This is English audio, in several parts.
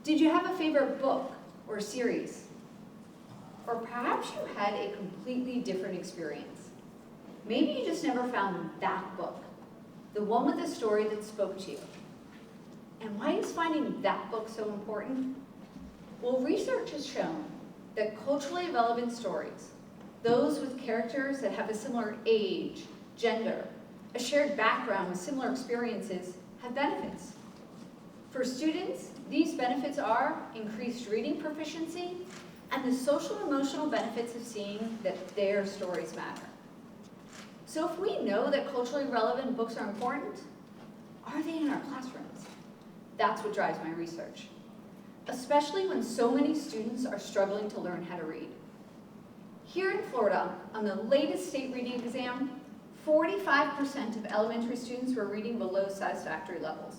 Did you have a favorite book or series? Or perhaps you had a completely different experience. Maybe you just never found that book, the one with the story that spoke to you. And why is finding that book so important? Well, research has shown that culturally relevant stories, those with characters that have a similar age, gender, a shared background with similar experiences, have benefits. For students, these benefits are increased reading proficiency and the social emotional benefits of seeing that their stories matter. So if we know that culturally relevant books are important, are they in our classrooms? That's what drives my research, especially when so many students are struggling to learn how to read. Here in Florida, on the latest state reading exam, 45% of elementary students were reading below satisfactory levels.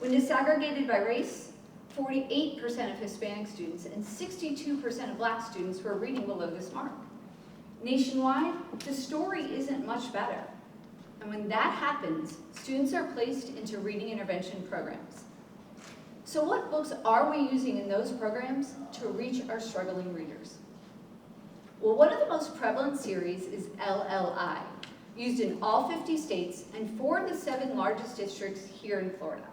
When disaggregated by race, 48% of Hispanic students and 62% of Black students were reading below this mark. Nationwide, the story isn't much better. And when that happens, students are placed into reading intervention programs. So what books are we using in those programs to reach our struggling readers? Well, one of the most prevalent series is LLI, used in all 50 states and 4 of the 7 largest districts here in Florida.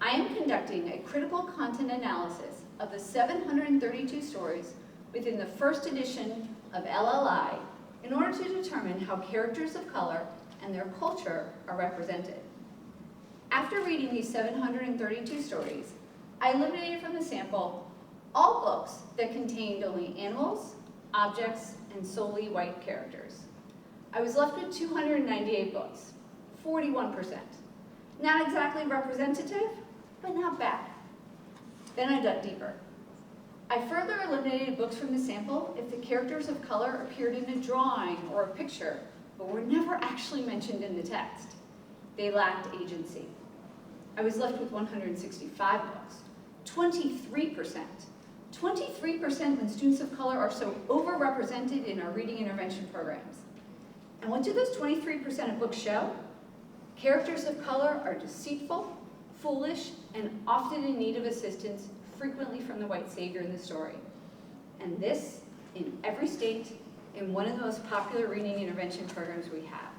I am conducting a critical content analysis of the 732 stories within the first edition of LLI in order to determine how characters of color and their culture are represented. After reading these 732 stories, I eliminated from the sample all books that contained only animals, objects, and solely white characters. I was left with 298 books, 41%. Not exactly representative, but not bad. Then I dug deeper. I further eliminated books from the sample if the characters of color appeared in a drawing or a picture, but were never actually mentioned in the text. They lacked agency. I was left with 165 books, 23%. 23% when students of color are so overrepresented in our reading intervention programs. And what do those 23% of books show? Characters of color are deceitful, foolish, and often in need of assistance, frequently from the white savior in the story. And this in every state in one of the most popular reading intervention programs we have.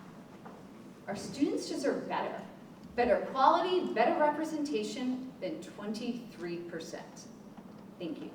Our students deserve better. Better quality, better representation than 23%. Thank you.